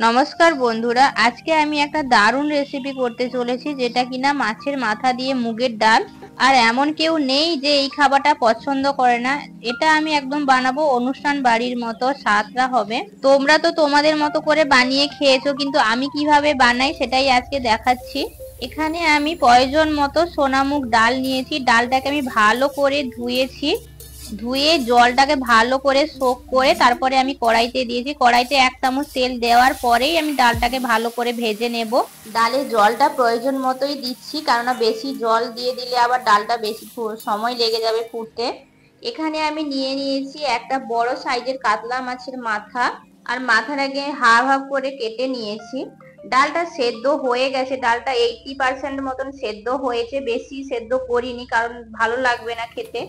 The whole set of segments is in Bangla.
নমস্কার বন্ধুরা, আজকে আমি একটা দারুণ রেসিপি করতে চলেছি, যেটা কিনা মাছের মাথা দিয়ে মুগের ডাল। আর এমন কেউ নেই যে এই খাবারটা পছন্দ করে না। এটা আমি একদম বানাবো অনুষ্ঠান বাড়ির মতো, স্বাদটা হবে। তোমরা তো তোমাদের মতো করে বানিয়ে খেয়েছো, কিন্তু আমি কিভাবে বানাই সেটাই আজকে দেখাচ্ছি। এখানে আমি প্রয়োজন মতো সোনামুগ ডাল নিয়েছি। ডালটাকে আমি ভালো করে ধুয়েছি। ধুয়ে জলটাকে ভালো করে সোক করে তারপরে আমি কড়াইতে দিয়েছি। কড়াইতে 1 চামচ তেল দেওয়ার পরেই আমি ডালটাকে ভালো করে ভেজে নেব। ডালে জলটা প্রয়োজন মতোই দিচ্ছি, কারণ বেশি জল দিয়ে দিলে আবার ডালটা বেশি সময় লেগে যাবে ফুটতে। এখানে আমি নিয়ে নিয়েছি একটা বড় সাইজের কাতলা মাছের মাথা, আর মাথাটাকে হাফ হাফ করে কেটে নিয়েছি। ডালটা সেদ্ধ হয়ে গেছে, ডালটা 80% মতন সেদ্ধ হয়েছে, বেশি সেদ্ধ করিনি কারণ ভালো লাগবে না খেতে।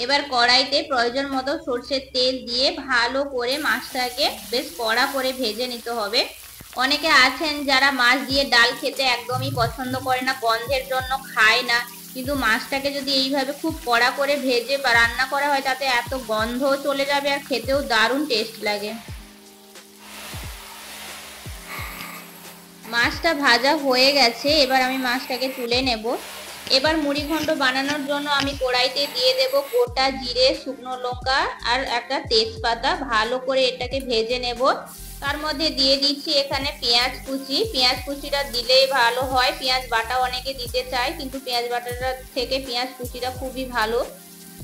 এবার কড়াইতে প্রয়োজন মতো সরষের তেল দিয়ে ভালো করে মাছটাকে বেশ কড়া করে ভেজে নিতে হবে। অনেকে আছেন যারা মাছ দিয়ে ডাল খেতে একদমই পছন্দ করে না, গন্ধের জন্য খায় না, কিন্তু মাছটাকে যদি এইভাবে খুব কড়া করে ভেজে বা রান্না করা হয় তাতে এত গন্ধও চলে যাবে আর খেতেও দারুণ টেস্ট লাগে। মাছটা ভাজা হয়ে গেছে, এবার আমি মাছটাকে তুলে নেব। এবার মুড়ি ঘন্ট বানানোর জন্য আমি কড়াইতে দিয়ে দেব গোটা জিরে, শুকনো লঙ্কা আর একটা তেজপাতা। ভালো করে এটাকে ভেজে নেব। তার মধ্যে দিয়ে দিচ্ছি এখানে পেঁয়াজ কুচি। পেঁয়াজ কুচিটা দিলেই ভালো হয়। পেঁয়াজ বাটা অনেকে দিতে চায়, কিন্তু পেঁয়াজ বাটাটা থেকে পেঁয়াজ কুচিটা খুবই ভালো।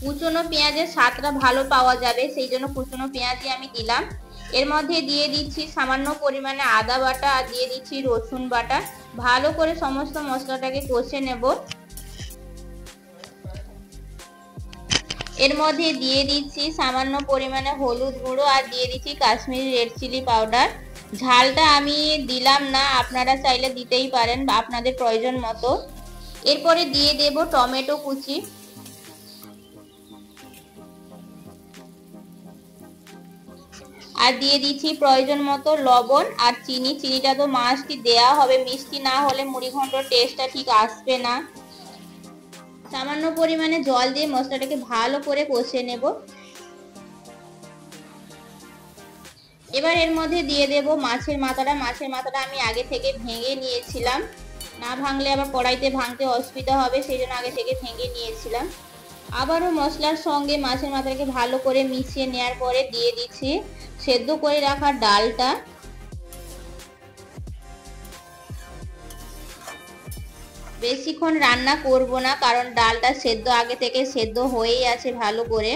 কুচনো পেঁয়াজের স্বাদটা ভালো পাওয়া যাবে, সেই জন্য কুচনো পেঁয়াজই আমি দিলাম। এর মধ্যে দিয়ে দিচ্ছি সামান্য পরিমাণে আদা বাটা আর দিয়ে দিচ্ছি রসুন বাটা। ভালো করে সমস্ত মশলাটাকে কষে নেব। এর মধ্যে দিয়ে দিচ্ছি সামান্য পরিমাণে হলুদ গুঁড়ো আর দিয়ে দিচ্ছি কাশ্মীরি রেড চিলি পাউডার। ঝালটা আমি দিলাম না, আপনারা চাইলে দিতেই পারেন আপনাদের প্রয়োজন মতো। এরপরে দিয়ে দেব টমেটো কুচি। আর দিয়ে দিচ্ছি প্রয়োজন মতো লবণ আর চিনি। চিনিটা তো মাস্টই দেয়া হবে, মিষ্টি না হলে মুড়ি ঘন্টর টেস্টটা ঠিক আসবে না। সামান্য পরিমাণে জল দিয়ে মশলাটাকে ভালো করে কষে নেব। এবার এর মধ্যে দিয়ে দেব মাছের মাথাটা। মাছের মাথাটা আমি আগে থেকে ভেঙে নিয়েছিলাম, না ভাঙলে আবার কড়াইতে ভাঙতে অসুবিধা হবে, সেই জন্য আগে থেকে ভেঙে নিয়েছিলাম। আবারও মশলার সঙ্গে মাছের মাথাটাকে ভালো করে মিশিয়ে নেওয়ার পরে দিয়ে দিচ্ছি সেদ্ধ করে রাখা ডালটা। বেশিক্ষণ রান্না করব না, কারণ ডালটা সেদ্ধ আগে থেকে সেদ্ধ হয়েই আছে ভালো করে।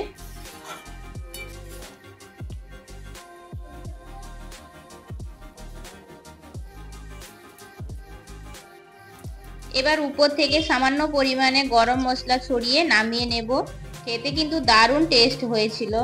এবার উপর থেকে সামান্য পরিমাণে গরম মশলা ছড়িয়ে নামিয়ে নেব। খেতে কিন্তু দারুণ টেস্ট হয়েছিল।